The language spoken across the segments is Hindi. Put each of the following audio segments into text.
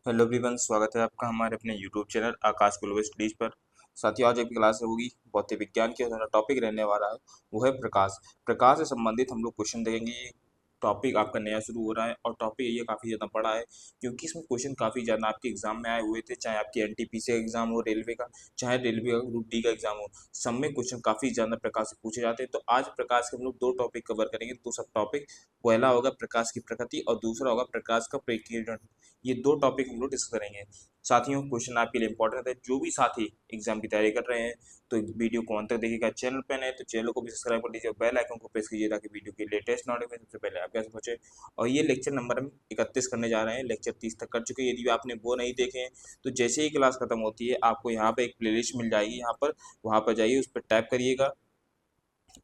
हेलो एवरीवन, स्वागत है आपका हमारे अपने यूट्यूब चैनल आकाश ग्लोबल स्टडीज पर। साथियों, आज एक क्लास होगी भौतिक विज्ञान की। हमारा टॉपिक रहने वाला है वो है प्रकाश। प्रकाश से संबंधित हम लोग क्वेश्चन देखेंगे। ये टॉपिक आपका नया शुरू हो रहा है और टॉपिक ये काफ़ी ज़्यादा बड़ा है, क्योंकि इसमें क्वेश्चन काफ़ी ज़्यादा आपके एग्जाम में आए हुए थे। चाहे आपकी एनटीपीसी का एग्जाम हो, रेलवे का, चाहे रेलवे का ग्रुप डी का एग्जाम हो, सब में क्वेश्चन काफ़ी ज़्यादा प्रकाश से पूछे जाते हैं। तो आज प्रकाश के हम लोग दो टॉपिक कवर करेंगे। दो सब टॉपिक, पहला होगा प्रकाश की प्रकृति और दूसरा होगा प्रकाश का प्रकीर्णन। ये दो टॉपिक हम लोग डिस्कस करेंगे। साथियों, क्वेश्चन आपके लिए इंपॉर्टेंट है। जो भी साथी एग्जाम की तैयारी कर रहे हैं तो वीडियो को अंत तक देखिएगा। चैनल पर नए तो चैनल को भी सब्सक्राइब कर लीजिए, बेल आइकन को प्रेस कीजिए ताकि वीडियो की लेटेस्ट नोटिफिकेशन सबसे पहले आपके पास पहुंचे। और ये लेक्चर नंबर हम 31 करने जा रहे हैं। लेक्चर 30 तक कर चुके हैं। यदि आपने वो नहीं देखे हैं तो जैसे ही क्लास खत्म होती है आपको यहाँ पर एक प्लेलिस्ट मिल जाएगी। यहाँ पर वहाँ पर जाइए, उस पर टैप करिएगा,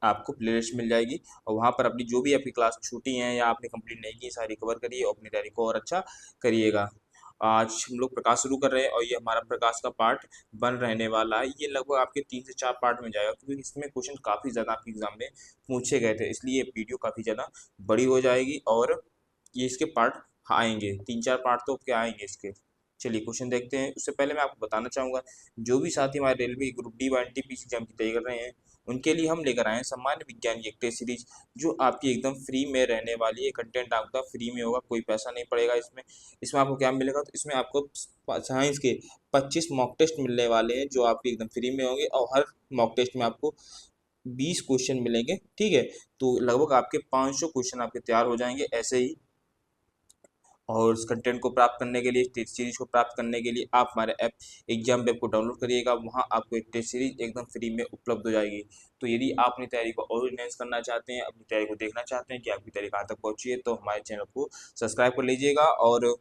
आपको प्लेलिस्ट मिल जाएगी और वहाँ पर अपनी जो भी आपकी क्लास छूटी हैं या आपने कंप्लीट नहीं की, सारी कवर करिए और अपनी तैयारी को और अच्छा करिएगा। आज हम लोग प्रकाश शुरू कर रहे हैं और ये हमारा प्रकाश का पार्ट बन रहने वाला है। ये लगभग आपके 3 से 4 पार्ट में जाएगा, क्योंकि इसमें क्वेश्चन काफ़ी ज़्यादा आपके एग्जाम में पूछे गए थे, इसलिए ये वीडियो काफ़ी ज़्यादा बड़ी हो जाएगी और ये इसके पार्ट आएंगे। 3-4 पार्ट तो क्या आएंगे इसके। चलिए क्वेश्चन देखते हैं। उससे पहले मैं आपको बताना चाहूँगा, जो भी साथी हमारे रेलवे ग्रुप डी व एनटीपीसी एग्जाम की तैयारी कर रहे हैं उनके लिए हम लेकर आए हैं सामान्य विज्ञान की एक टेस्ट सीरीज, जो आपकी एकदम फ्री में रहने वाली है। कंटेंट आपका फ्री में होगा, कोई पैसा नहीं पड़ेगा इसमें। इसमें आपको क्या मिलेगा, तो इसमें आपको साइंस के 25 मॉक टेस्ट मिलने वाले हैं, जो आपके एकदम फ्री में होंगे और हर मॉक टेस्ट में आपको 20 क्वेश्चन मिलेंगे। ठीक है, तो लगभग आपके 500 क्वेश्चन आपके तैयार हो जाएंगे ऐसे ही। और इस कंटेंट को प्राप्त करने के लिए, टेस्ट सीरीज को प्राप्त करने के लिए आप हमारे ऐप एग्जाम वेब को डाउनलोड करिएगा। वहाँ आपको एक टेस्ट सीरीज एकदम फ्री में उपलब्ध हो जाएगी। तो यदि आप अपनी तैयारी को और इनहेंस करना चाहते हैं, अपनी तैयारी को देखना चाहते हैं कि आपकी तैयारी कहाँ तक पहुँची है, तो हमारे चैनल को सब्सक्राइब कर लीजिएगा और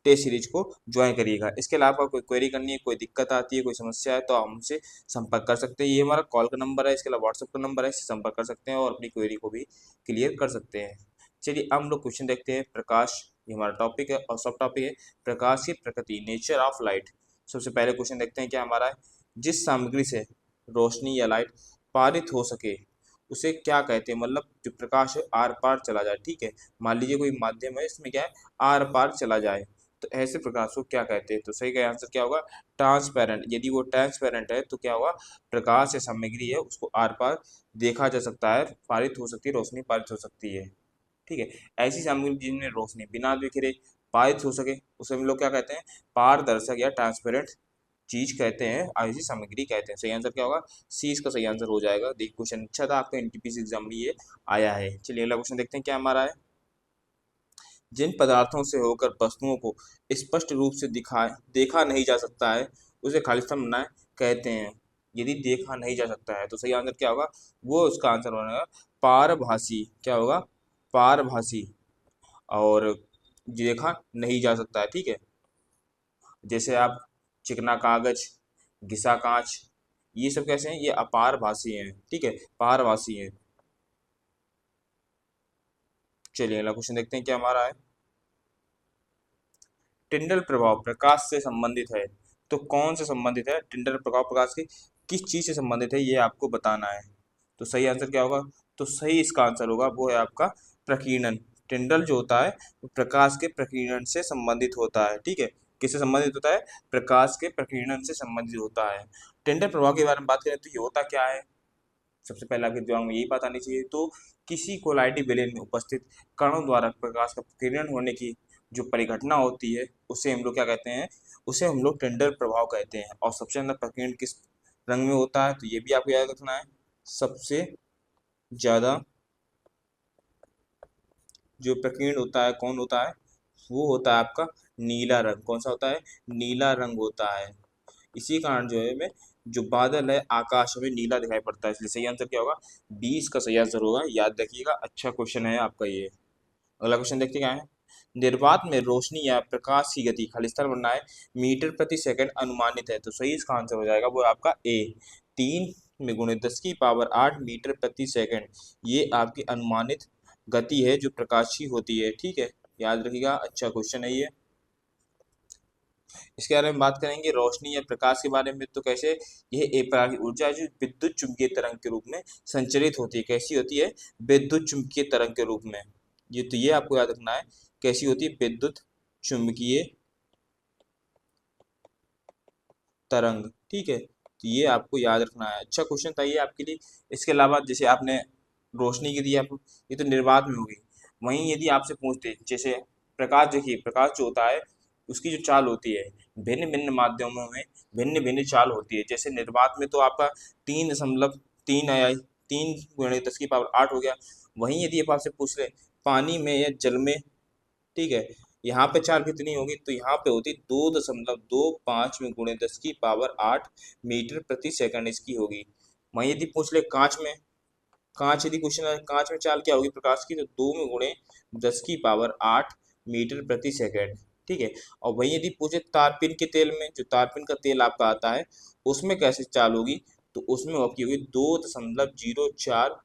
टेस्ट सीरीज को ज्वाइन करिएगा। इसके अलावा कोई क्वेरी करनी है, कोई दिक्कत आती है, कोई समस्या है, तो आप हमसे संपर्क कर सकते हैं। ये हमारा कॉल का नंबर है, इसके अलावा व्हाट्सएप का नंबर है, इससे संपर्क कर सकते हैं और अपनी क्वेरी को भी क्लियर कर सकते हैं। चलिए अब हम लोग क्वेश्चन देखते हैं। प्रकाश, ये हमारा टॉपिक है और सब टॉपिक है प्रकाश की प्रकृति, नेचर ऑफ लाइट। सबसे पहले क्वेश्चन देखते हैं क्या हमारा है। जिस सामग्री से रोशनी या लाइट पारित हो सके उसे क्या कहते हैं, मतलब जो प्रकाश है आर पार चला जाए। ठीक है, मान लीजिए कोई माध्यम है, इसमें क्या है, आर पार चला जाए, तो ऐसे प्रकाश को क्या कहते हैं। तो सही का आंसर क्या होगा, ट्रांसपेरेंट। यदि वो ट्रांसपेरेंट है तो क्या होगा, प्रकाश या सामग्री है उसको आर पार देखा जा सकता है, पारित हो सकती है, रोशनी पारित हो सकती है। ठीक है, ऐसी सामग्री जिनमें रोशनी बिना बिखरे पारित हो सके उसे हम लोग क्या कहते हैं, पारदर्शक या ट्रांसपेरेंट चीज कहते हैं, ऐसी सामग्री कहते हैं। सही आंसर क्या होगा, सी इसका सही आंसर हो जाएगा। देखिए क्वेश्चन अच्छा था, आपका एनटीपीसी एग्जाम में ये आया है। चलिए अगला क्वेश्चन देखते हैं क्या हमारा है। जिन पदार्थों से होकर वस्तुओं को स्पष्ट रूप से देखा नहीं जा सकता है उसे खालिस्तान बनाए कहते हैं। यदि देखा नहीं जा सकता है तो सही आंसर क्या होगा, वो उसका आंसर बनेगा पारभासी। क्या होगा, पारभासी। और देखा नहीं जा सकता है। ठीक है, जैसे आप चिकना कागज, घिसा कांच, ये सब कैसे हैं, ये अपारभासी हैं। ठीक है, पारभासी हैं। चलिए अगला क्वेश्चन देखते हैं क्या हमारा है। टिंडल प्रभाव प्रकाश से संबंधित है, तो कौन से संबंधित है टिंडल प्रभाव, प्रकाश की किस चीज से संबंधित है ये आपको बताना है। तो सही आंसर क्या होगा, तो सही इसका आंसर होगा वो है आपका प्रकीर्णन। टिंडल जो होता है वो प्रकाश के प्रकीर्णन से संबंधित होता है। ठीक है, किससे संबंधित होता है, प्रकाश के प्रकीर्णन से संबंधित होता है। टिंडल प्रभाव के बारे में बात करें तो ये होता क्या है, सबसे पहले आपके दिमाग में यही बात आनी चाहिए। तो किसी कोलाइटी विलयन में उपस्थित कणों द्वारा प्रकाश का किरण होने की जो परिघटना होती है उसे हम लोग क्या कहते हैं, उसे हम लोग टिंडल प्रभाव कहते हैं। और सबसे ज्यादा प्रकीर्ण किस रंग में होता है, तो ये भी आपको याद रखना है। सबसे ज्यादा जो प्रकीर्ण होता है कौन होता है, वो होता है आपका नीला रंग। कौन सा होता है, नीला रंग होता है। इसी कारण जो है हमें जो बादल है आकाश हमें नीला दिखाई पड़ता है, इसलिए सही आंसर क्या होगा, 20 का सही आंसर होगा। याद रखिएगा, अच्छा क्वेश्चन है आपका ये। अगला क्वेश्चन देखते क्या है। निर्वात में रोशनी या प्रकाश की गति खालिस्तान बनाए मीटर प्रति सेकंड अनुमानित है, तो सही इसका आंसर हो जाएगा वो आपका ए, 3 में गुणे 10 की पावर 8 मीटर प्रति सेकंड। ये आपकी अनुमानित गति है जो प्रकाश की होती है। ठीक है, याद रखिएगा, अच्छा क्वेश्चन है ये। इसके बारे में बात करेंगे रोशनी या प्रकाश के बारे में, तो कैसे, यह एक प्रकार की ऊर्जा है जो विद्युत चुंबकीय तरंग के रूप में संचरित होती है। कैसी होती है, विद्युत चुंबकीय तरंग के रूप में। ये तो ये आपको याद रखना है, कैसी होती है, विद्युत चुंबकीय तरंग, ठीक है। तो ये आपको याद रखना है, अच्छा क्वेश्चन था ये आपके लिए। इसके अलावा जैसे आपने रोशनी की दी आपको, ये तो निर्वात में होगी। वहीं यदि आपसे पूछते जैसे प्रकाश, देखिए प्रकाश जो होता है उसकी जो चाल होती है भिन्न भिन्न माध्यमों में भिन्न भिन्न चाल होती है। जैसे निर्वात में तो आपका 3.3 × 10⁸ हो गया। वहीं यदि आप आपसे पूछ ले पानी में या जल में, ठीक है, यहाँ पे चाल कितनी होगी, तो यहाँ पे होती 2.25 में × 10⁸ मीटर प्रति सेकंड इसकी होगी। वहीं यदि पूछ ले कांच में, कांच यदि क्वेश्चन है कांच में चाल क्या होगी प्रकाश की, तो 2 में × 10⁸ मीटर प्रति सेकंड, ठीक है। और वहीं यदि पूछे तारपीन के तेल में, जो तारपीन का तेल आपका आता है उसमें कैसे चाल होगी, तो उसमें आपकी होगी 2.04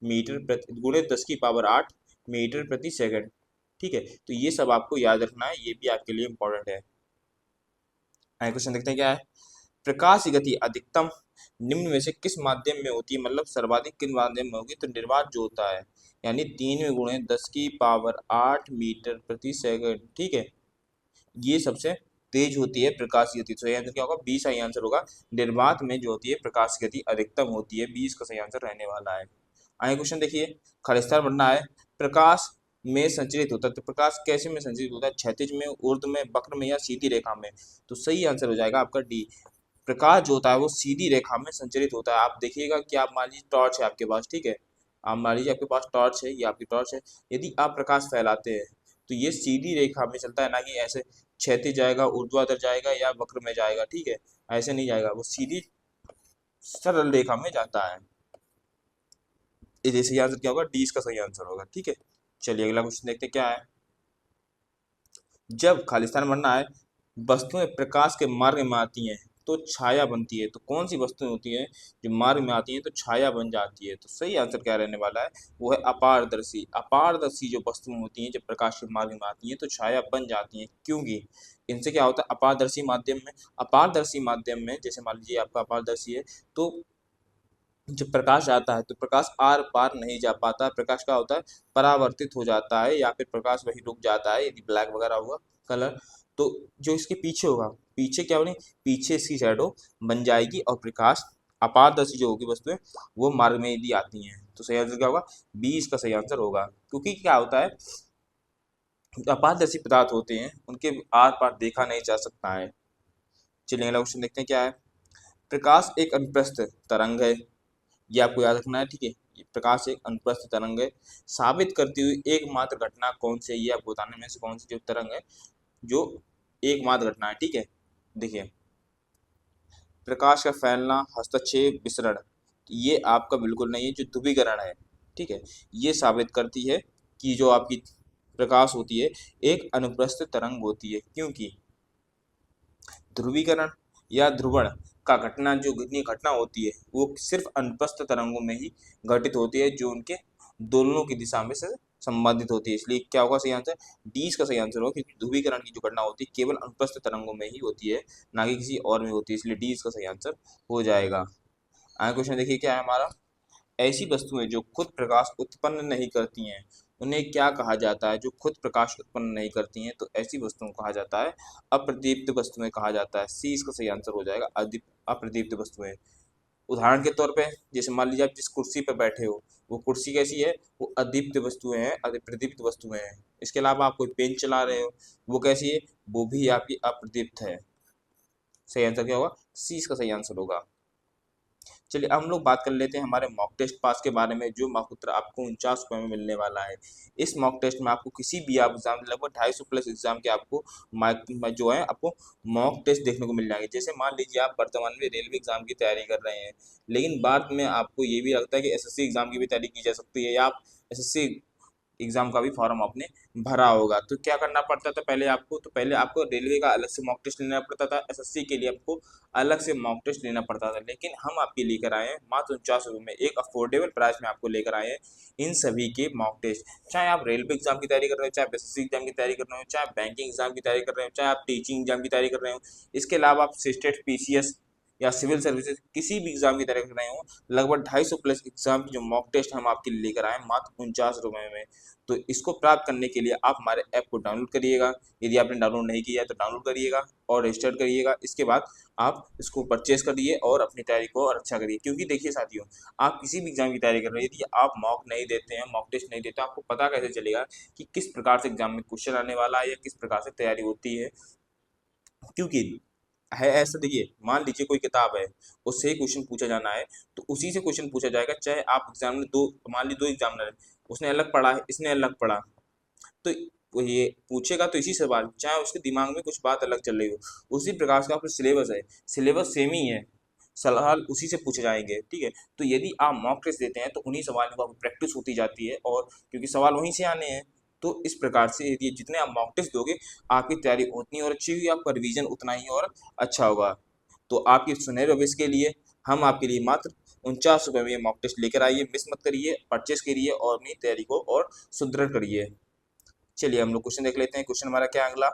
मीटर प्रति गुणे 10⁸ मीटर प्रति सेकंड, ठीक है। तो ये सब आपको याद रखना है, ये भी आपके लिए इंपॉर्टेंट है। आगे क्वेश्चन देखते हैं क्या है। प्रकाश की गति अधिकतम निम्न में से किस माध्यम में होती है, मतलब सर्वाधिक किस माध्यम में होगी, तो निर्वात जो होता है, यानी 3 × 10⁸ मीटर प्रति सेकंड, ठीक है। ये सबसे तेज होती है प्रकाश की गति। तो सही आंसर क्या होगा, 20 सही आंसर होगा। निर्वात में जो होती है प्रकाश की गति अधिकतम होती है, 20 का सही आंसर रहने वाला है। आगे क्वेश्चन देखिए, खालिस्तान बनना है। प्रकाश में संचरित होता है, तो प्रकाश कैसे में संचरित होता है, क्षैतिज में, ऊर्ध्व में, वक्र में या सीधी रेखा में, तो सही आंसर हो जाएगा आपका डी। प्रकाश जो होता है वो सीधी रेखा में संचरित होता है। आप देखिएगा कि आप मान लीजिए टॉर्च है आपके पास, ठीक है, आप मान लीजिए आपके पास टॉर्च है, ये आपकी टॉर्च है। यदि आप प्रकाश फैलाते हैं तो ये सीधी रेखा में चलता है, ना कि ऐसे क्षैतिज जाएगा, ऊर्ध्वाधर जाएगा या वक्र में जाएगा, ठीक है, ऐसे नहीं जाएगा, वो सीधी सरल रेखा में जाता है। ये सही आंसर क्या होगा, डी इसका सही आंसर होगा, ठीक है। चलिए अगला क्वेश्चन देखते हैं क्या है। जब खालिस्तान बनना है, वस्तुएं प्रकाश के मार्ग में आती हैं तो छाया बनती है, तो कौन सी वस्तुएं होती हैं जो मार्ग में आती हैं तो छाया बन जाती है, तो सही आंसर क्या रहने वाला है, वो है अपारदर्शी। अपारदर्शी जो वस्तुएं होती हैं जब प्रकाश के मार्ग में आती हैं तो छाया बन जाती हैं, क्योंकि इनसे क्या होता है अपारदर्शी माध्यम में, अपारदर्शी माध्यम में जैसे मान लीजिए आपका अपारदर्शी है, तो जब प्रकाश आता है तो प्रकाश आर पार नहीं जा पाता, प्रकाश का होता है परावर्तित हो जाता है, या फिर प्रकाश वही रुक जाता है यदि ब्लैक वगैरह हुआ कलर, तो जो इसके पीछे होगा, पीछे क्या होनी, पीछे इसकी शैडो बन जाएगी और प्रकाश अपारदर्शी जो होगी वस्तुएं वो मार्ग में यदि आती हैं, तो सही आंसर क्या होगा, 20 का सही आंसर होगा। क्योंकि क्या होता है अपारदर्शी पदार्थ होते हैं उनके आर पार देखा नहीं जा सकता है। चलिए अगला क्वेश्चन देखते हैं क्या है। प्रकाश एक अनुप्रस्थ तरंग है, ये आपको याद रखना है, ठीक है। ये प्रकाश एक अनुप्रस्थ तरंग है, साबित करती हुई एकमात्र घटना कौन सी है, ये आपको बताने में से कौन सी जो तरंग है जो एकमात्र घटना है, ठीक है। देखिए प्रकाश का फैलना, हस्तक्षेप, विसरण, ये आपका बिल्कुल नहीं है, जो ध्रुवीकरण है, ठीक है, ये साबित करती है कि जो आपकी प्रकाश होती है एक अनुप्रस्थ तरंग होती है, क्योंकि ध्रुवीकरण या ध्रुवण का घटना जो इतनी घटना होती है वो सिर्फ अनुप्रस्थ तरंगों में ही घटित होती है, जो उनके दोलनों की दिशा में से संबंधित होती है। इसलिए क्या होगा सही आंसर, डी का सही आंसर होगा, क्योंकि ध्रुवीकरण की जो घटना होती है केवल अनुप्रस्थ तरंगों में ही होती है, ना कि किसी और में होती है, इसलिए डी का सही आंसर हो जाएगा। आगे क्वेश्चन देखिए क्या है हमारा। ऐसी वस्तुएं जो खुद प्रकाश उत्पन्न नहीं करती हैं उन्हें क्या कहा जाता है, जो खुद प्रकाश उत्पन्न नहीं करती हैं, तो ऐसी वस्तुओं को कहा जाता है अप्रदीप्त वस्तुएं कहा जाता है। सी इसका सही आंसर हो जाएगा, अप्रदीप्त वस्तुएं। उदाहरण के तौर पे जैसे मान लीजिए आप जिस कुर्सी पर बैठे हो वो कुर्सी कैसी है, वो अदीप्त वस्तुएं हैं, प्रदीप्त वस्तुएं हैं। इसके अलावा आप कोई पेन चला रहे हो वो कैसी है, वो भी आपकी अप्रदीप्त है। सही आंसर क्या होगा, सी इसका सही आंसर होगा। चलिए अब हम लोग बात कर लेते हैं हमारे मॉक टेस्ट पास के बारे में, जो मॉक उत्तर आपको 49 रुपये में मिलने वाला है। इस मॉक टेस्ट में आपको किसी भी आप एग्जाम लगभग 250 प्लस एग्जाम के आपको जो है आपको मॉक टेस्ट देखने को मिल जाएंगे। जैसे मान लीजिए आप वर्तमान में रेलवे एग्जाम की तैयारी कर रहे हैं, लेकिन बाद में आपको ये भी लगता है कि एसएससी एग्जाम की भी तैयारी की जा सकती है, या आप एसएससी एग्जाम का भी फॉर्म आपने भरा होगा, तो क्या करना पड़ता था पहले आपको, तो पहले आपको रेलवे का अलग से मॉक टेस्ट लेना पड़ता था, एसएससी के लिए आपको अलग से मॉक टेस्ट लेना पड़ता था। लेकिन हम आपके लेकर आए हैं मात्र 49 रुपये में, एक अफोर्डेबल प्राइस में आपको लेकर आए हैं इन सभी के मॉक टेस्ट। चाहे आप रेलवे एग्जाम की तैयारी कर रहे हो, चाहे एसएससी एग्जाम की तैयारी कर रहे हो, चाहे बैंकिंग एग्जाम की तैयारी कर रहे हो, चाहे आप टीचिंग एग्जाम की तैयारी कर रहे हो, इसके अलावा आप स्टेट पीसीएस या सिविल सर्विसेज किसी भी एग्जाम की तैयारी कर रहे हो, लगभग 250 प्लस एग्जाम की जो मॉक टेस्ट हम आपके लिए लेकर आए मात्र 49 रुपये में। तो इसको प्राप्त करने के लिए आप हमारे ऐप को डाउनलोड करिएगा, यदि आपने डाउनलोड नहीं किया है तो डाउनलोड करिएगा और रजिस्टर करिएगा। इसके बाद आप इसको परचेज करिए और अपनी तैयारी को और अच्छा करिए, क्योंकि देखिए साथियों, आप किसी भी एग्जाम की तैयारी कर रहे हैं, यदि आप मॉक नहीं देते हैं, मॉक टेस्ट नहीं देते, आपको पता कैसे चलेगा कि किस प्रकार से एग्जाम में क्वेश्चन आने वाला है या किस प्रकार से तैयारी होती है। क्योंकि है ऐसा, देखिए मान लीजिए कोई किताब है, उससे ही क्वेश्चन पूछा जाना है, तो उसी से क्वेश्चन पूछा जाएगा, चाहे आप एग्जाम में दो, मान लीजिए दो एग्जामिनर है, उसने अलग पढ़ा है, इसने अलग पढ़ा, तो वो ये पूछेगा तो इसी सवाल, चाहे उसके दिमाग में कुछ बात अलग चल रही हो। उसी प्रकार से आपका सिलेबस है, सिलेबस सेम ही है, सवाल उसी से पूछे जाएंगे, ठीक है। तो यदि आप मॉक टेस्ट देते हैं तो उन्हीं सवालों को आपकी प्रैक्टिस होती जाती है, और क्योंकि सवाल वहीं से आने हैं, तो इस प्रकार से यदि जितने आप मॉक टेस्ट दोगे, आपकी तैयारी उतनी और अच्छी होगी, आपका रिवीजन उतना ही और अच्छा होगा। तो आपके सुनहरे भविष्य के लिए हम आपके लिए मात्र 49 रुपये में मॉक टेस्ट लेकर आइए, मिस मत करिए, परचेस करिए और अपनी तैयारी को और सुदृढ़ करिए। चलिए हम लोग क्वेश्चन देख लेते हैं। क्वेश्चन हमारा क्या है अगला,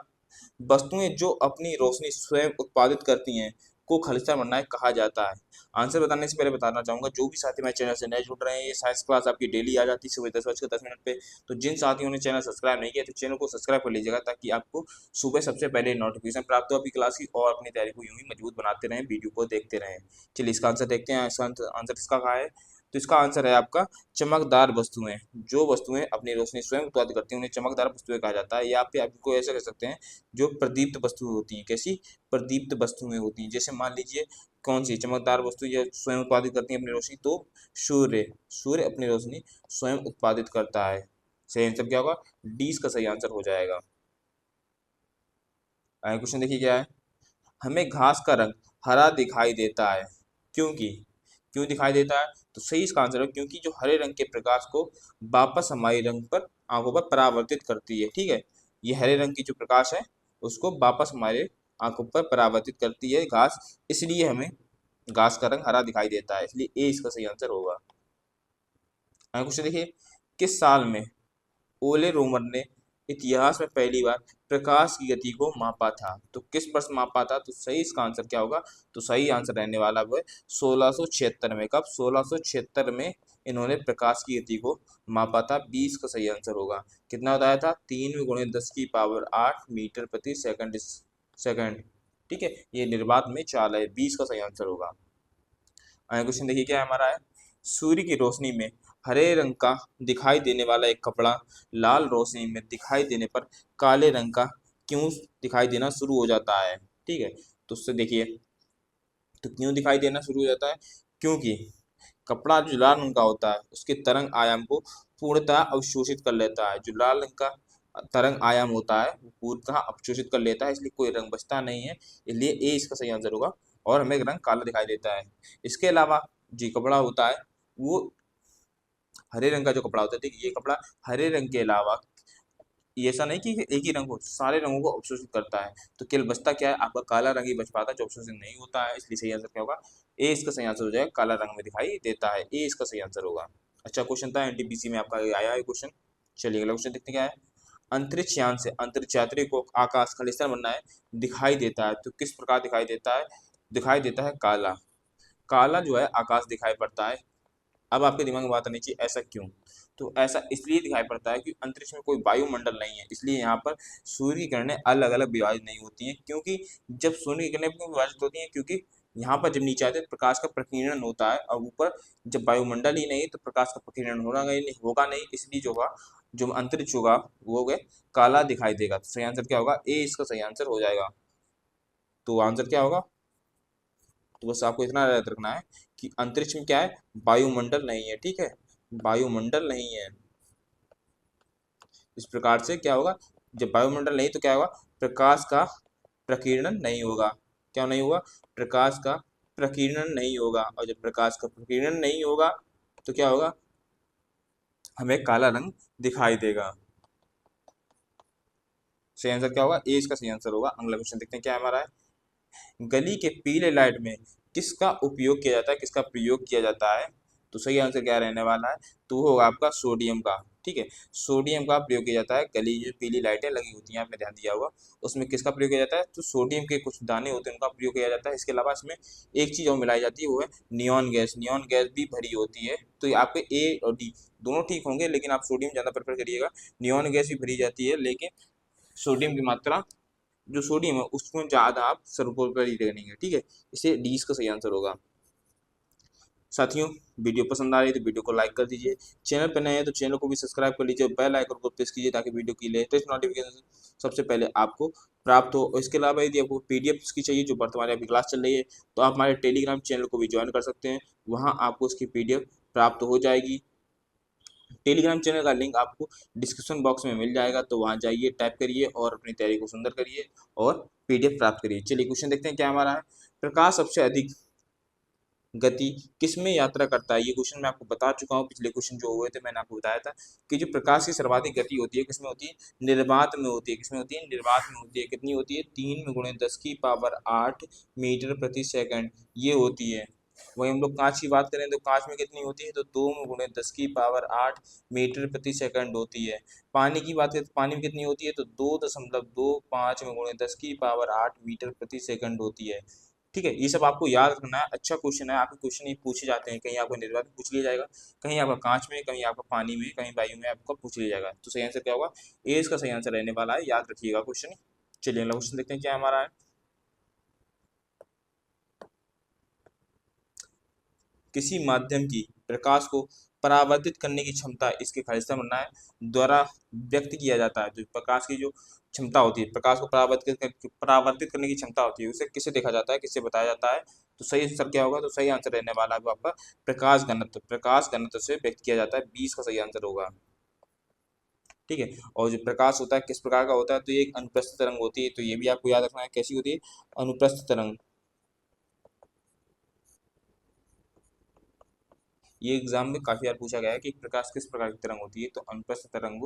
वस्तुएं जो अपनी रोशनी स्वयं उत्पादित करती हैं को खालिस्तान वर्णाएं कहा जाता है। आंसर बताने से पहले बताना चाहूंगा, जो भी साथी मेरे चैनल से नए जुड़ रहे हैं, ये साइंस क्लास आपकी डेली आ जाती है सुबह 10:10 पे। तो जिन साथियों ने चैनल सब्सक्राइब नहीं किया तो चैनल को सब्सक्राइब कर लीजिएगा, ताकि आपको सुबह सबसे पहले नोटिफिकेशन प्राप्त हो आपकी क्लास की, और अपनी तैयारी को यूं ही मजबूत बनाते रहें, वीडियो को देखते रहें। चलिए इसका आंसर देखते हैं। इसका आंसर इसका कहा है, तो इसका आंसर है आपका चमकदार वस्तुएं। जो वस्तुएं अपनी रोशनी स्वयं उत्पादित करती हैं उन्हें चमकदार वस्तुएं कहा जाता है, या आप आपको ऐसा कह सकते हैं जो प्रदीप्त वस्तुएं होती हैं। कैसी प्रदीप्त वस्तुएं होती हैं, जैसे मान लीजिए कौन सी चमकदार वस्तु जो स्वयं उत्पादित करती है अपनी रोशनी, तो सूर्य, सूर्य अपनी रोशनी स्वयं उत्पादित करता है। सही आंसर क्या होगा, डी इसका सही आंसर हो जाएगा। क्वेश्चन देखिए क्या है, हमें घास का रंग हरा दिखाई देता है, क्योंकि, क्यों दिखाई देता है, तो सही इसका आंसर है क्योंकि जो हरे रंग के प्रकाश को वापस हमारी रंग पर आंखों पर परावर्तित करती है, ठीक है। ये हरे रंग की जो प्रकाश है उसको वापस हमारे आंखों पर परावर्तित करती है घास, इसलिए हमें घास का रंग हरा दिखाई देता है, इसलिए ए इसका सही आंसर होगा। क्वेश्चन देखिए, किस साल में ओले रोमर ने इतिहास में पहली बार प्रकाश की गति को मापा था, तो किस वर्ष मापा था, तो सही इसका आंसर क्या होगा, तो सही आंसर रहने वाला वो है 1676 में। कब, 1676 में इन्होंने प्रकाश की गति को मापा था। 20 का सही आंसर होगा। कितना बताया था, 3×10⁸ मीटर प्रति सेकंड सेकंड, ठीक है। ये निर्वात में चाल है, 20 का सही आंसर होगा। क्वेश्चन देखिए क्या हमारा है, सूर्य की रोशनी में हरे रंग का दिखाई देने वाला एक कपड़ा लाल रोशनी में दिखाई देने पर काले रंग का क्यों दिखाई देना शुरू हो जाता है, ठीक है। तो उससे देखिए, तो क्यों दिखाई देना शुरू हो जाता है, क्योंकि कपड़ा जो लाल रंग का होता है उसके तरंग आयाम को पूर्णतः अवशोषित कर लेता है। जो लाल रंग का तरंग आयाम होता है वो पूर्णतः अवशोषित कर लेता है, इसलिए कोई रंग बचता नहीं है, इसलिए ए इसका सही आंसर होगा, और हमें रंग काला दिखाई देता है। इसके अलावा जो कपड़ा होता है वो हरे रंग का जो कपड़ा होता है, ठीक है, ये कपड़ा हरे रंग के अलावा, ये ऐसा नहीं कि एक ही रंग हो, सारे रंगों को अवशोषित करता है। तो केवल बचता क्या है, आपका काला रंग ही बच पाता है जो अवशोषित नहीं होता है, इसलिए सही आंसर क्या होगा, ए इसका सही आंसर हो जाएगा, काला रंग में दिखाई देता है, ए इसका सही आंसर होगा। अच्छा क्वेश्चन था, एनटीपीसी में आपका आया है क्वेश्चन। चलिए अगला क्वेश्चन देखते क्या है, अंतरिक्ष यान से अंतरिक्ष यात्री को आकाश खालिस्तान बनना है दिखाई देता है, तो किस प्रकार दिखाई देता है, दिखाई देता है काला, काला जो है आकाश दिखाई पड़ता है। अब आपके दिमाग में बात आनी चाहिए ऐसा क्यों, तो ऐसा इसलिए दिखाई पड़ता है कि अंतरिक्ष में कोई वायुमंडल नहीं है, इसलिए यहाँ पर सूर्य की किरणें अलग अलग विभाजित नहीं होती हैं। क्योंकि जब सूर्य की किरणें क्यों विभाजित होती हैं, क्योंकि यहाँ पर जब नीचे आते हैं तो प्रकाश का प्रकीर्णन होता है, और ऊपर जब वायुमंडल ही नहीं तो प्रकाश का प्रकीर्णन होगा नहीं, इसलिए जो होगा, जो अंतरिक्ष होगा वो हो गए काला दिखाई देगा। तो सही आंसर क्या होगा, ए इसका सही आंसर हो जाएगा। तो आंसर क्या होगा, तो बस आपको इतना याद रखना है कि अंतरिक्ष में क्या है, वायुमंडल नहीं है, ठीक है, वायुमंडल नहीं है। इस प्रकार से क्या होगा, जब वायुमंडल नहीं तो क्या होगा, प्रकाश का प्रकीर्णन नहीं होगा। क्या नहीं होगा, प्रकाश का प्रकीर्णन नहीं होगा, और जब प्रकाश का प्रकीर्णन नहीं होगा तो क्या होगा, हमें काला रंग दिखाई देगा। सही आंसर क्या होगा, ए इसका सही आंसर होगा। अगला क्वेश्चन देखते हैं क्या हमारा है, गली के पीले लाइट में किसका उपयोग किया जाता है, किसका प्रयोग किया जाता है, तो सही आंसर क्या रहने वाला है, तो वो होगा आपका सोडियम का। ठीक है। सोडियम का प्रयोग किया जाता है, गली जो पीली लाइटें लगी होती हैं आपने ध्यान दिया होगा, उसमें किसका प्रयोग किया जाता है, तो सोडियम के कुछ दाने होते हैं उनका प्रयोग किया जाता है। इसके अलावा इसमें एक चीज़ और मिलाई जाती है, वो है नियॉन गैस। नियॉन गैस भी भरी होती है, तो ये आपके ए और डी दोनों ठीक होंगे, लेकिन आप सोडियम ज़्यादा प्रेफर करिएगा। नियॉन गैस भी भरी जाती है, लेकिन सोडियम की मात्रा, जो सोडियम है उसमें ज़्यादा आप सर्वोपरि करेंगे, ठीक है। इसे डी इसका सही आंसर होगा। साथियों, वीडियो पसंद आ रही है तो वीडियो को लाइक कर दीजिए, चैनल पर नए हैं तो चैनल को भी सब्सक्राइब कर लीजिए, बेल आइकन को प्रेस कीजिए ताकि वीडियो की लेटेस्ट नोटिफिकेशन सबसे पहले आपको प्राप्त हो। और इसके अलावा यदि आपको पीडीएफ की चाहिए जो वर्तमान में अभी क्लास चल रही है, तो आप हमारे टेलीग्राम चैनल को भी ज्वाइन कर सकते हैं, वहाँ आपको उसकी पीडीएफ प्राप्त हो जाएगी। टेलीग्राम चैनल का लिंक आपको डिस्क्रिप्शन बॉक्स में मिल जाएगा, तो वहाँ जाइए, टाइप करिए और अपनी तैयारी को सुंदर करिए और पीडीएफ प्राप्त करिए। चलिए क्वेश्चन देखते हैं क्या हमारा है। प्रकाश सबसे अधिक गति किसमें यात्रा करता है? ये क्वेश्चन मैं आपको बता चुका हूँ, पिछले क्वेश्चन जो हुए थे मैंने आपको बताया था कि जो प्रकाश की सर्वाधिक गति होती है किसमें होती है, निर्वात में होती है। किसमें होती है, निर्वात में होती है। कितनी होती है, 3 में गुणे 10⁸ मीटर प्रति सेकंड ये होती है। वही हम लोग कांच की बात करें तो कांच में कितनी होती है, तो 2 में गुणे 10⁸ मीटर प्रति सेकंड होती है। पानी की बात करें तो पानी में कितनी होती है, तो 2.25 में गुणे 10⁸ मीटर प्रति सेकंड होती है। ठीक है, ये सब आपको याद रखना है। अच्छा क्वेश्चन है, आपके क्वेश्चन ये पूछे जाते हैं, कहीं आपको निर्वात में पूछ लिया जाएगा, कहीं आपका कांच में, कहीं आपका पानी में, कहीं वायु में आपको पूछ लिया जाएगा। तो सही आंसर क्या होगा, ए इसका सही आंसर रहने वाला है, याद रखिएगा क्वेश्चन। चलिए अगला क्वेश्चन देखते हैं क्या हमारा है। किसी माध्यम की प्रकाश को परावर्तित करने की क्षमता इसके खालिस्ता बनना है द्वारा व्यक्त किया जाता है। जो प्रकाश की जो क्षमता होती है, प्रकाश को परावर्तित करने की क्षमता होती है, उसे किसे देखा जाता है, किससे बताया जाता है? तो सही आंसर क्या होगा, तो सही आंसर रहने वाला है वो आपका प्रकाश घनत्व। प्रकाश घनत्व से व्यक्त किया जाता है, 20 का सही आंसर होगा। ठीक है। और जो प्रकाश होता है किस प्रकार का होता है, तो ये एक अनुप्रस्थ तरंग होती है, तो ये भी आपको याद रखना है कैसी होती है, अनुप्रस्थ तरंग। ये एग्जाम में काफी बार पूछा गया है कि प्रकाश किस प्रकार की तरंग होती है, तो अनुप्रस्थ तरंग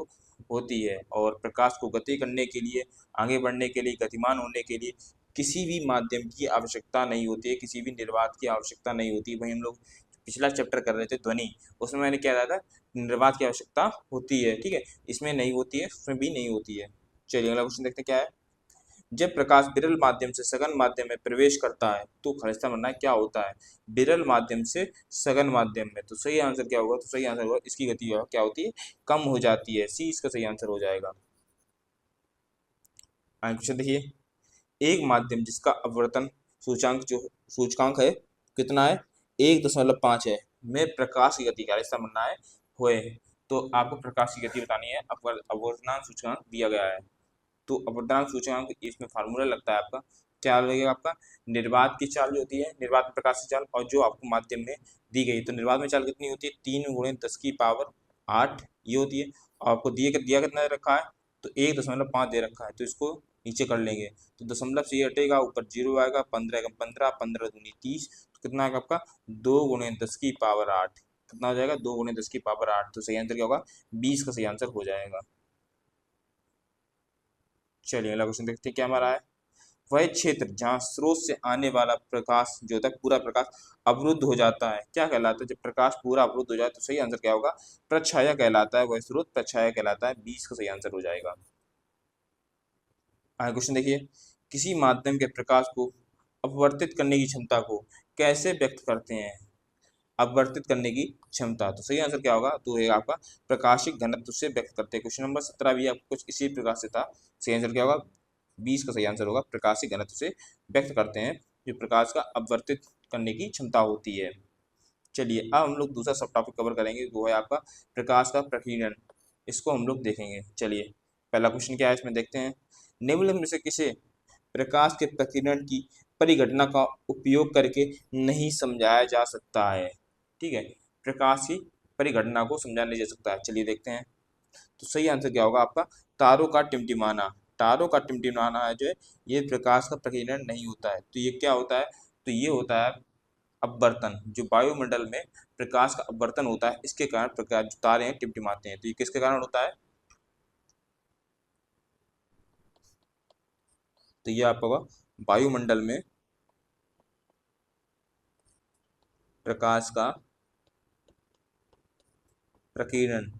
होती है। और प्रकाश को गति करने के लिए, आगे बढ़ने के लिए, गतिमान होने के लिए किसी भी माध्यम की आवश्यकता नहीं होती है, किसी भी निर्वात की आवश्यकता नहीं होती। वहीं हम लोग पिछला चैप्टर कर रहे थे ध्वनि, उसमें मैंने क्या कहा था, निर्वात की आवश्यकता होती है। ठीक है, इसमें नहीं होती है, उसमें भी नहीं होती है। चलिए अगला क्वेश्चन देखते हैं क्या है। जब प्रकाश विरल माध्यम से सघन माध्यम में प्रवेश करता है तो खालिस्ता बनना क्या होता है? विरल माध्यम से सघन माध्यम में, तो सही आंसर क्या होगा, तो सही आंसर होगा इसकी गति क्या होती है, कम हो जाती है। सी इसका सही आंसर हो जाएगा। आगे क्वेश्चन देखिए। एक माध्यम जिसका अपवर्तन सूचांक जो सूचकांक है कितना है, 1.5 है, में प्रकाश की गति खालिस्ता बनना है हुए, तो आपको प्रकाश की गति बतानी है। अपवर्तनांक सूचकांक दिया गया है, तो अपवर्तनांक सूचकांक इसमें फार्मूला लगता है आपका, क्या लगेगा आपका, निर्वात की चाल जो होती है, निर्वात में प्रकाश की चाल, और जो आपको माध्यम में दी गई, तो निर्वात में चाल कितनी होती है, 3 × 10⁸ ये होती है। और आपको दिया कितना दे रखा है, तो 1.5 दे रखा है, तो इसको नीचे कर लेंगे, तो दशमलव से ये हटेगा, ऊपर जीरो आएगा, 15 × 15, 15 दूनी 30, तो कितना आएगा आपका 2 × 10⁸ कितना हो जाएगा, 2 × 10⁸। तो सही आंसर क्या होगा, 20 का सही आंसर हो जाएगा। चलिए अगला क्वेश्चन देखते हैं क्या हमारा है। वह क्षेत्र जहाँ स्रोत से आने वाला प्रकाश जो होता है, पूरा प्रकाश अवरुद्ध हो जाता है, क्या कहलाता है? जब प्रकाश पूरा अवरुद्ध हो जाए तो सही आंसर क्या होगा, प्रछाया कहलाता है। वह स्रोत प्रछाया कहलाता है, 20 का सही आंसर हो जाएगा। आगे क्वेश्चन देखिए। किसी माध्यम के प्रकाश को अपवर्तित करने की क्षमता को कैसे व्यक्त करते हैं? अपवर्तित करने की क्षमता, तो सही आंसर क्या होगा, तो ये आपका प्रकाशिक घनत्व से व्यक्त करते हैं। क्वेश्चन नंबर 17 भी आपको कुछ इसी प्रकार से था। सही आंसर क्या होगा, 20 का सही आंसर होगा, प्रकाशिक घनत्व से व्यक्त करते हैं, जो प्रकाश का अपवर्तित करने की क्षमता होती है। चलिए अब हम लोग दूसरा सब टॉपिक कवर करेंगे, वो है आपका प्रकाश का प्रकीर्णन। इसको हम लोग देखेंगे। चलिए पहला क्वेश्चन क्या है इसमें देखते हैं। निम्नलिखित में से किसे प्रकाश के प्रकीर्णन की परिघटना का उपयोग करके नहीं समझाया जा सकता है? ठीक है, प्रकाश की परिघटना को समझा नहीं जा सकता है। चलिए देखते हैं, तो सही आंसर क्या होगा आपका, तारों का टिमटिमाना। तारों का टिमटिमाना है जो है, ये प्रकाश का प्रकीर्णन नहीं होता है। तो ये क्या होता है, तो ये होता है अपवर्तन। जो वायुमंडल में प्रकाश का अपवर्तन होता है, इसके कारण प्रकाश जो तारे हैं टिमटिमाते हैं। तो ये किसके कारण होता है, तो ये आपका होगा वायुमंडल में प्रकाश का प्रकीर्णन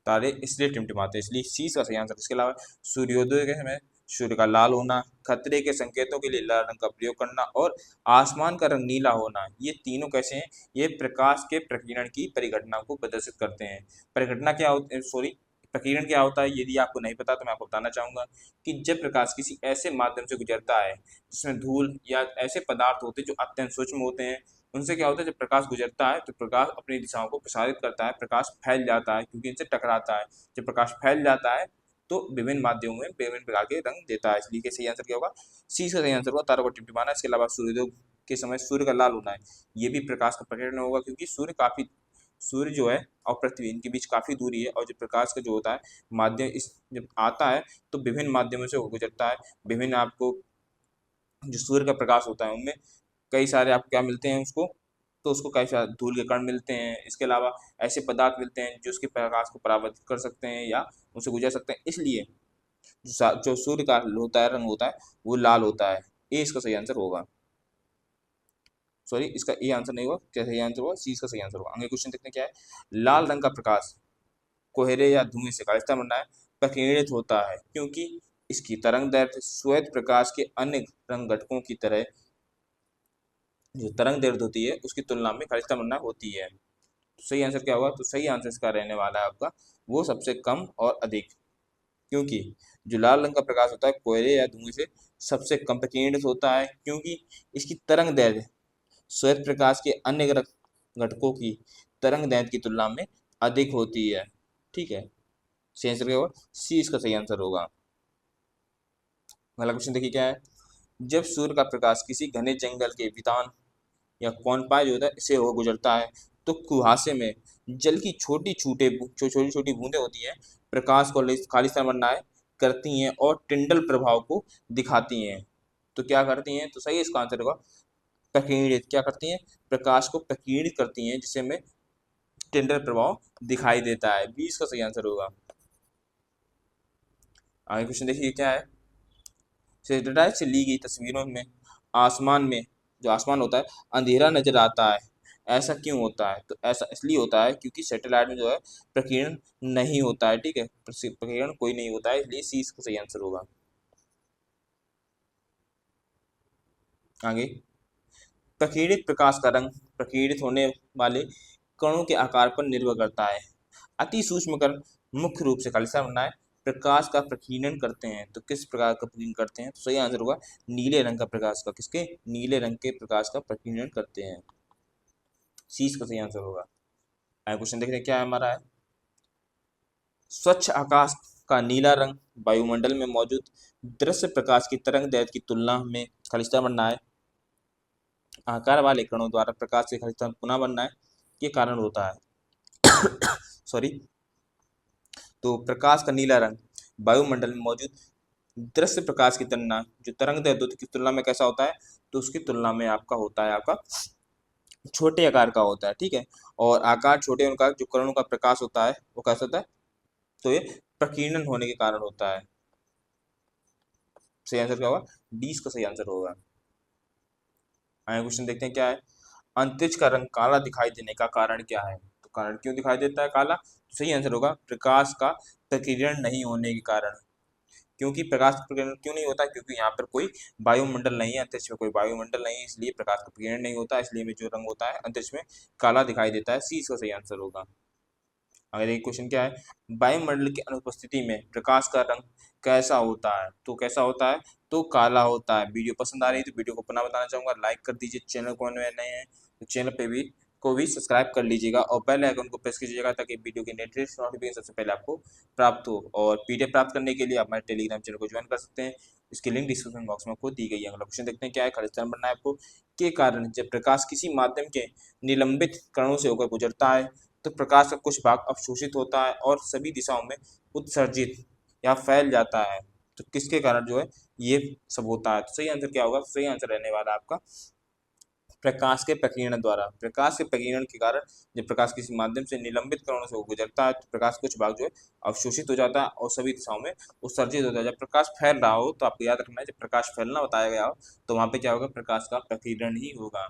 तारे इसलिए टिमटिमाते हैं, इसलिए सी का सही आंसर। इसके अलावा सूर्योदय के समय सूर्य का लाल होना, खतरे के संकेतों के लिए लाल रंग का प्रयोग करना और आसमान का रंग नीला होना, ये तीनों कैसे हैं? ये प्रकाश के प्रकीर्णन की परिघटना को प्रदर्शित करते हैं। परिघटना क्या होती है, सॉरी, प्रकीर्णन क्या होता है? यदि आपको नहीं पता तो मैं आपको बताना चाहूंगा कि जब प्रकाश किसी ऐसे माध्यम से गुजरता है जिसमें धूल या ऐसे पदार्थ होते हैं जो अत्यंत सूक्ष्म होते हैं, उनसे क्या होता है, जब प्रकाश गुजरता है तो प्रकाश अपनी दिशाओं को प्रसारित करता है, प्रकाश फैल जाता है क्योंकि इनसे टकराता है। जब प्रकाश फैल जाता है तो विभिन्न माध्यमों में विभिन्न प्रकार के रंग देता है, इसलिए सही आंसर क्या होगा? सी का सही आंसर होगा तारों को टिमटिमाना। इसके अलावा सूर्योदय के समय सूर्य का लाल होना है, ये भी प्रकाश का प्रकीर्णन होगा क्योंकि सूर्य जो है और पृथ्वी इनके बीच काफी दूरी है, और जो प्रकाश का जो होता है माध्यम इस जब आता है तो विभिन्न माध्यमों से वो गुजरता है। विभिन्न आपको जो सूर्य का प्रकाश होता है उनमें कई सारे आपको क्या मिलते हैं उसको, तो उसको कई सारे धूल के कण मिलते हैं। इसके अलावा ऐसे पदार्थ मिलते हैं जो उसके प्रकाश को परावर्तित कर सकते हैं या उनसे गुजर सकते हैं, इसलिए जो सूर्य का होता है रंग होता है वो लाल होता है। ए इसका सही आंसर होगा, सॉरी इसका ए आंसर नहीं होगा, क्या सही आंसर होगा? सी इसका सही आंसर होगा। आगे क्वेश्चन देखते हैं क्या है। लाल रंग का प्रकाश कोहरे या धुएं से, खालिस्ता बनना है, प्रकीर्णित होता है क्योंकि इसकी तरंग दैर्घ्य श्वेत प्रकाश के अन्य रंग घटकों की तरह जो तरंग दैर्घ्य होती है उसकी तुलना में खालिस्ता बनना होती है। तो सही आंसर क्या होगा? तो सही आंसर इसका रहने वाला है आपका वो सबसे कम और अधिक, क्योंकि जो लाल रंग का प्रकाश होता है कोयले या धुएं से सबसे कम प्रकीर्णित होता है क्योंकि इसकी तरंग दैर्घ्य श्वेत प्रकाश के अन्य घटकों की तरंग दैर्घ्य की तुलना में अधिक होती है। ठीक है, सही आंसर क्या होगा? सी इसका सही आंसर होगा। अगला क्वेश्चन देखिए क्या है। जब सूर्य का प्रकाश किसी घने जंगल के वितान या कौनपाय जो होता है इससे हो गुजरता है तो कुहासे में जल की छोटी छोटी बूंदें होती हैं, प्रकाश को खालिस्तान बनाए करती हैं और टिंडल प्रभाव को दिखाती हैं। तो क्या करती हैं? तो सही इसका आंसर होगा प्रकीर्णित। क्या करती हैं? प्रकाश को प्रकीर्णित करती हैं जिससे हमें टिंडल प्रभाव दिखाई देता है। 20 का सही आंसर होगा। आगे क्वेश्चन देखिए क्या है। सैटेलाइट से ली गई तस्वीरों में आसमान में जो आसमान होता है अंधेरा नजर आता है, ऐसा क्यों होता है? तो ऐसा इसलिए होता है क्योंकि सैटेलाइट में जो है प्रकीर्णन नहीं होता है। ठीक है, प्रकीर्णन कोई नहीं होता है, इसलिए सी इसका सही आंसर होगा। आगे, प्रकीर्णित प्रकाश का रंग प्रकीर्णित होने वाले कणों के आकार पर निर्भर करता है। अति सूक्ष्म कण मुख्य रूप से खालिस्तान बनाए प्रकाश का प्रकीर्णन करते हैं। तो किस प्रकार का प्रकीर्णन करते हैं? तो सही आंसर होगा नीले रंग का प्रकाश का। किसके? नीले रंग के प्रकाश का प्रकीर्णन करते हैं। सी का सही आंसर होगा। आगे क्वेश्चन देखते हैं क्या है हमारा है। स्वच्छ आकाश का नीला रंग वायुमंडल में मौजूद दृश्य प्रकाश की तरंग दैर्घ्य की तुलना में खालिस्तान बनना है आकार वाले कणों द्वारा प्रकाश से खालिस्तान पुनः बनना है के कारण होता है। सॉरी, तो प्रकाश का नीला रंग वायुमंडल में मौजूद दृश्य प्रकाश की तुलना जो तरंग दैर्घ्य की तुलना में कैसा होता है? तो उसकी तुलना में आपका होता है आपका छोटे आकार का होता है। ठीक है, और आकार छोटे होने का जो कणों का प्रकाश होता है वो कैसा होता है? तो ये प्रकीर्णन होने के कारण होता है। सही आंसर क्या होगा? 20 का सही आंसर होगा। आगे क्वेश्चन देखते हैं क्या है। अंतरिक्ष का रंग काला दिखाई देने का कारण क्या है? तो कारण क्यों दिखाई देता है काला? तो सही आंसर होगा प्रकाश का प्रकीर्णन नहीं होने के कारण। क्योंकि प्रकाश का प्रकीर्णन क्यों नहीं होता? क्योंकि यहाँ पर कोई वायुमंडल नहीं है, अंतरिक्ष में कोई वायुमंडल नहीं है, इसलिए प्रकाश का प्रकीर्णन नहीं होता, इसलिए में जो रंग होता है अंतरिक्ष में काला दिखाई देता है। सी इसका सही आंसर होगा। आगे देखिए क्वेश्चन क्या है। वायुमंडल की अनुपस्थिति में प्रकाश का रंग कैसा होता है? तो कैसा होता है? तो काला होता है। वीडियो पसंद आ रही है तो वीडियो को पुनः बताना चाहूंगा लाइक कर दीजिए, चैनल को नए हैं तो चैनल पे भी को भी सब्सक्राइब कर लीजिएगा और बेल आइकन को प्रेस कीजिएगा ताकि वीडियो की लेटेस्ट नोटिफिकेशन सबसे पहले आपको प्राप्त हो। और पीडीएफ प्राप्त करने के लिए आप हमारे टेलीग्राम चैनल को ज्वाइन कर सकते हैं, इसकी लिंक डिस्क्रिप्शन बॉक्स में आपको दी गई है। अगला क्वेश्चन देखते हैं क्या है। खालिस्तान बनना है आपको के कारण जब प्रकाश किसी माध्यम के निलंबित कणों से होकर गुजरता है तो प्रकाश का कुछ भाग अवशोषित होता है और सभी दिशाओं में उत्सर्जित या फैल जाता है। तो किसके कारण जो है ये सब होता है? तो सही आंसर क्या होगा? सही आंसर रहने वाला आपका प्रकाश के प्रकीर्णन द्वारा। प्रकाश के प्रकीर्णन के कारण जब प्रकाश किसी माध्यम से निलंबित कणों से गुजरता है तो प्रकाश कुछ भाग जो है अवशोषित हो जाता है और सभी दिशाओं में उत्सर्जित होता है। जब प्रकाश फैल रहा हो तो आपको याद रखना है, जब प्रकाश फैलना बताया गया हो तो वहां पे क्या होगा? प्रकाश का प्रकीर्णन ही होगा।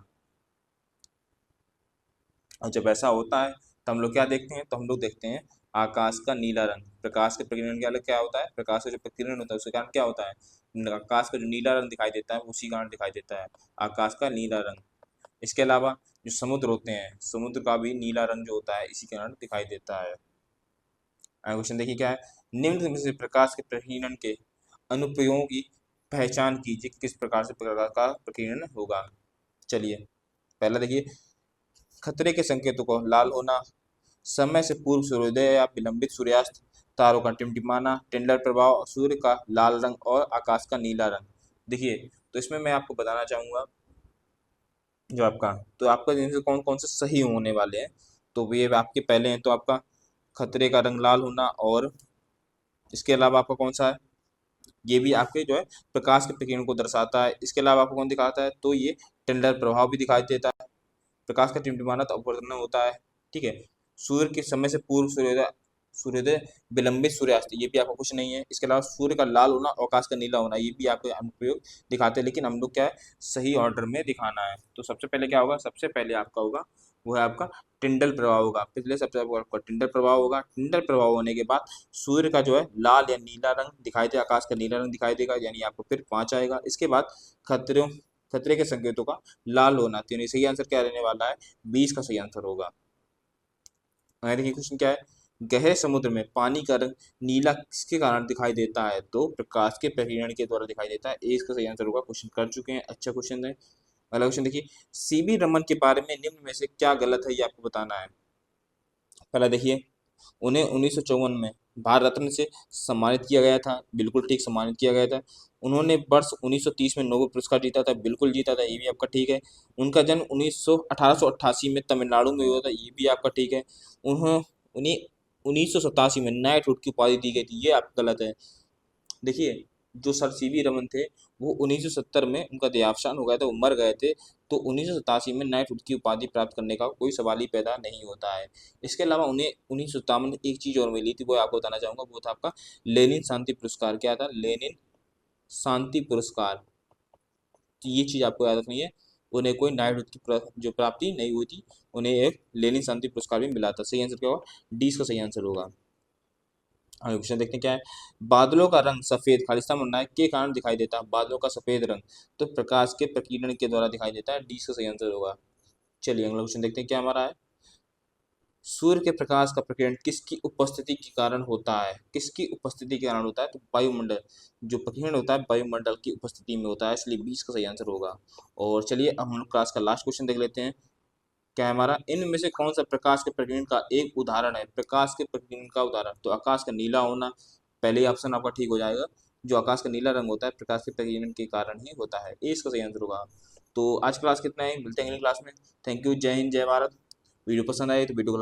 और जब ऐसा होता है तो हम लोग क्या देखते हैं? तो हम लोग देखते हैं आकाश का नीला रंग। प्रकाश के प्रकीर्णन के अलग क्या होता है, प्रकाश का जो प्रकीर्णन होता है उसके कारण क्या होता है, आकाश का जो नीला रंग दिखाई देता है उसी कारण दिखाई देता है आकाश का नीला रंग। इसके अलावा जो समुद्र होते हैं, समुद्र का भी नीला रंग जो होता है इसी कारण दिखाई देता है। क्वेश्चन देखिए क्या है, निम्न में से प्रकाश के प्रकीर्णन के अनुप्रयोगों की पहचान कीजिए, किस प्रकार से प्रकाश का प्रकीर्णन होगा। चलिए पहला देखिए, खतरे के संकेतों को लाल होना, समय से पूर्व सूर्योदय या विलंबित सूर्यास्त, तारों का टिमटिमाना, टेंडर प्रभाव, सूर्य का लाल रंग और आकाश का नीला रंग। देखिए तो इसमें मैं आपको बताना चाहूंगा जो आपका, तो आपका इनसे कौन कौन से सही होने वाले हैं। तो ये आपके पहले हैं, तो आपका खतरे का रंग लाल होना, और इसके अलावा आपका कौन सा है, ये भी आपके जो है प्रकाश के प्रकीर्णन को दर्शाता है। इसके अलावा आपको कौन दिखाता है, तो ये टेंडर प्रभाव भी दिखाई देता है। प्रकाश का टिमटिमाना तो अपवर्तन होता है, ठीक है। सूर्य के समय से पूर्व सूर्योदय, सूर्योदय विलंबित सूर्यास्त, ये भी आपको कुछ नहीं है। इसके अलावा सूर्य का लाल होना, आकाश का नीला होना, ये भी आपके अनुप्रयोग दिखाते हैं, लेकिन हम लोग क्या है सही ऑर्डर में दिखाना है। तो सबसे पहले क्या होगा, सबसे पहले आपका होगा वो है आपका टिंडल प्रभाव होगा। पिछले सबसे आपका टिंडल प्रभाव होगा। टिंडल प्रभाव होने के बाद सूर्य का जो है लाल या नीला रंग दिखाई दे, आकाश का नीला रंग दिखाई देगा, यानी आपको फिर 5 आएगा। इसके बाद खतरों, खतरे के संकेतों का लाल होना, तो सही आंसर क्या रहने वाला है, 20 का सही आंसर होगा। देखिए क्वेश्चन क्या है, गहरे समुद्र में पानी का रंग नीला किसके कारण दिखाई देता है, तो प्रकाश के प्रकीर्णन के द्वारा दिखाई देता है। इसका सही आंसर होगा। क्वेश्चन कर चुके हैं, अच्छा क्वेश्चन है। अगला क्वेश्चन देखिए, सीवी रमन के बारे में निम्न में से क्या गलत है, ये आपको बताना है। पहला देखिए, उन्हें 1954 में भारत रत्न से सम्मानित किया गया था, बिल्कुल ठीक, सम्मानित किया गया था। उन्होंने वर्ष 1930 में नोबेल पुरस्कार जीता था, बिल्कुल जीता था, ये भी आपका ठीक है। उनका जन्म 1888 में तमिलनाडु में हुआ था, ये भी आपका ठीक है। उन्हें 1987 में नाइटहुड की उपाधि दी गई थी, ये आपका गलत है। देखिए जो सर सीवी रमन थे वो 1970 में उनका देहावसान हो गया था, वो मर गए थे। तो 1987 में नाइटहुड की उपाधि प्राप्त करने का कोई सवाल ही पैदा नहीं होता है। इसके अलावा उन्हें 1957 में एक चीज़ और मिली थी, वो आपको बताना चाहूँगा, वो था आपका लेनिन शांति पुरस्कार। क्या था, लेनिन शांति पुरस्कार। तो ये चीज़ आपको याद रखनी है, उन्हें कोई नाइटहुड की जो प्राप्ति नहीं हुई थी, उन्हें एक लेनिन शांति पुरस्कार भी मिला था। सही आंसर क्या होगा, डी का सही आंसर होगा। आगे क्वेश्चन देखते हैं क्या है, बादलों का रंग सफेद खालिस्तान बनना है के कारण दिखाई देता है, बादलों का सफेद रंग, तो प्रकाश के प्रकीर्णन के द्वारा दिखाई देता है, डी का सही आंसर होगा। चलिए अगला क्वेश्चन देखते हैं क्या हमारा है, सूर्य के प्रकाश का प्रकीर्णन किसकी उपस्थिति के कारण होता है, किसकी उपस्थिति के कारण होता है, तो वायुमंडल, जो प्रकीर्णन होता है वायुमंडल की उपस्थिति में होता है, इसलिए 20 का सही आंसर होगा। और चलिए अब हम लोग क्लास का लास्ट क्वेश्चन देख लेते हैं, क्या है हमारा, इनमें से कौन सा प्रकाश के प्रकीर्णन का एक उदाहरण है, प्रकाश के प्रकीर्णन का उदाहरण, तो आकाश का नीला होना, पहले ही ऑप्शन आपका ठीक हो जाएगा। जो आकाश का नीला रंग होता है प्रकाश के प्रकीर्णन के कारण ही होता है, ये इसका सही आंसर होगा। तो आज क्लास कितना है, मिलते हैं अगली क्लास में। थैंक यू, जय हिंद, जय भारत। वीडियो पसंद आए तो वीडियो को